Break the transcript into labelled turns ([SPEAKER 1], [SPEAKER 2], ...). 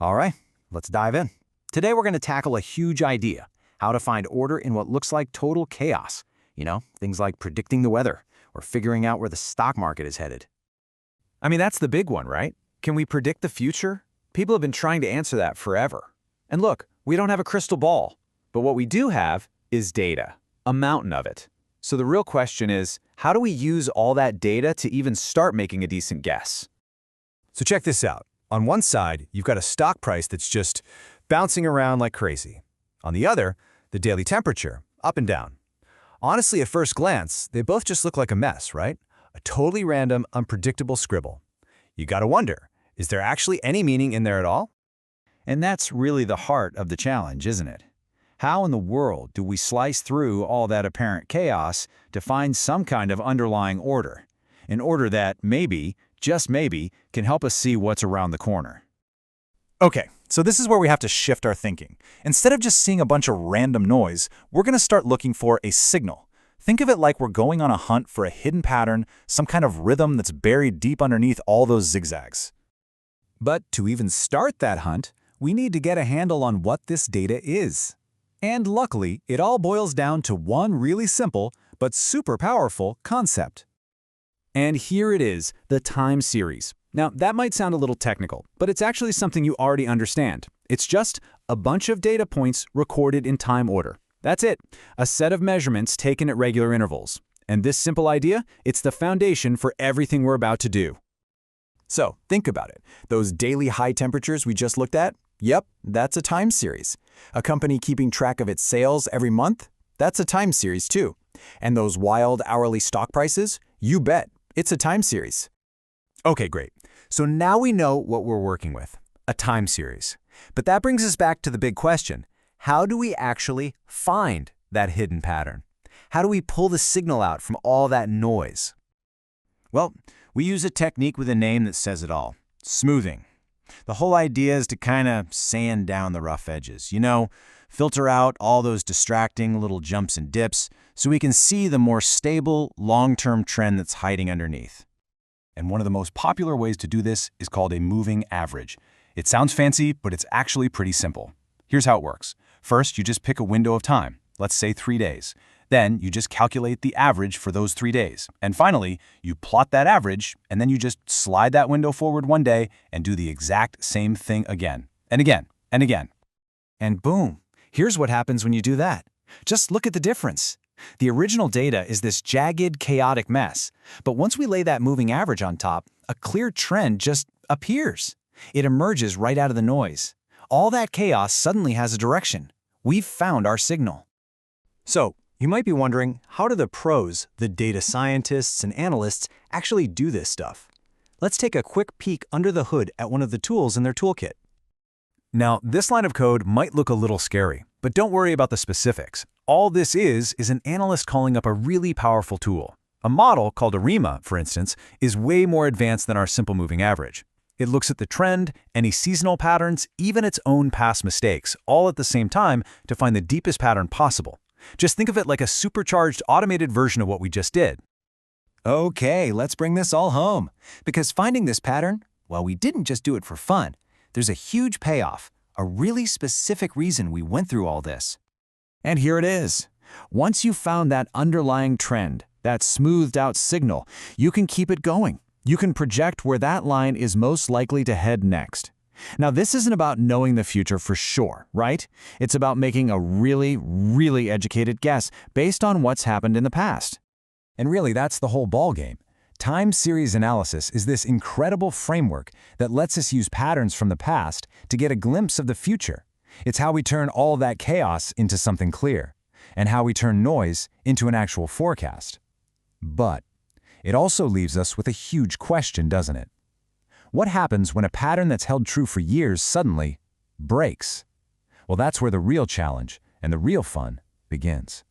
[SPEAKER 1] All right, let's dive in. Today we're going to tackle a huge idea, how to find order in what looks like total chaos. Things like predicting the weather or figuring out where the stock market is headed.
[SPEAKER 2] I mean, that's the big one, right? Can we predict the future? People have been trying to answer that forever. And look, we don't have a crystal ball, but what we do have is data, a mountain of it. So the real question is, how do we use all that data to even start making a decent guess?
[SPEAKER 3] So check this out. On one side, you've got a stock price that's just bouncing around like crazy. On the other, the daily temperature, up and down. Honestly, at first glance, they both just look like a mess, right? A totally random, unpredictable scribble. You gotta wonder, is there actually any meaning in there at all?
[SPEAKER 1] And that's really the heart of the challenge, isn't it? How in the world do we slice through all that apparent chaos to find some kind of underlying order? An order that maybe, just maybe, can help us see what's around the corner.
[SPEAKER 4] Okay, so this is where we have to shift our thinking. Instead of just seeing a bunch of random noise, we're going to start looking for a signal. Think of it like we're going on a hunt for a hidden pattern, some kind of rhythm that's buried deep underneath all those zigzags.
[SPEAKER 3] But to even start that hunt, we need to get a handle on what this data is. And luckily, it all boils down to one really simple but super powerful concept.
[SPEAKER 2] And here it is, the time series. Now, that might sound a little technical, but it's actually something you already understand. It's just a bunch of data points recorded in time order. That's it, a set of measurements taken at regular intervals. And this simple idea, it's the foundation for everything we're about to do.
[SPEAKER 3] So, think about it. Those daily high temperatures we just looked at? Yep, that's a time series. A company keeping track of its sales every month? That's a time series too. And those wild hourly stock prices? You bet, it's a time series. Okay, great. So now we know what we're working with, a time series. But that brings us back to the big question. How do we actually find that hidden pattern? How do we pull the signal out from all that noise?
[SPEAKER 1] Well, we use a technique with a name that says it all, smoothing. The whole idea is to kind of sand down the rough edges, filter out all those distracting little jumps and dips so we can see the more stable, long-term trend that's hiding underneath. And one of the most popular ways to do this is called a moving average. It sounds fancy, but it's actually pretty simple. Here's how it works. First, you just pick a window of time, let's say 3 days. Then you just calculate the average for those 3 days. And finally, you plot that average, and then you just slide that window forward 1 day and do the exact same thing again, and again, and again.
[SPEAKER 4] And boom, here's what happens when you do that. Just look at the difference. The original data is this jagged, chaotic mess. But once we lay that moving average on top, a clear trend just appears. It emerges right out of the noise. All that chaos suddenly has a direction. We've found our signal.
[SPEAKER 3] So, you might be wondering, how do the pros, the data scientists and analysts, actually do this stuff? Let's take a quick peek under the hood at one of the tools in their toolkit. Now, this line of code might look a little scary, but don't worry about the specifics. All this is an analyst calling up a really powerful tool. A model called ARIMA, for instance, is way more advanced than our simple moving average. It looks at the trend, any seasonal patterns, even its own past mistakes, all at the same time to find the deepest pattern possible. Just think of it like a supercharged automated version of what we just did.
[SPEAKER 5] Okay, let's bring this all home. Because finding this pattern, well, we didn't just do it for fun. There's a huge payoff, a really specific reason we went through all this.
[SPEAKER 1] And here it is. Once you've found that underlying trend, that smoothed out signal, you can keep it going. You can project where that line is most likely to head next. Now, this isn't about knowing the future for sure, right? It's about making a really, really educated guess based on what's happened in the past.
[SPEAKER 3] And really, that's the whole ballgame. Time series analysis is this incredible framework that lets us use patterns from the past to get a glimpse of the future. It's how we turn all that chaos into something clear, and how we turn noise into an actual forecast. But it also leaves us with a huge question, doesn't it? What happens when a pattern that's held true for years suddenly breaks? Well, that's where the real challenge and the real fun begins.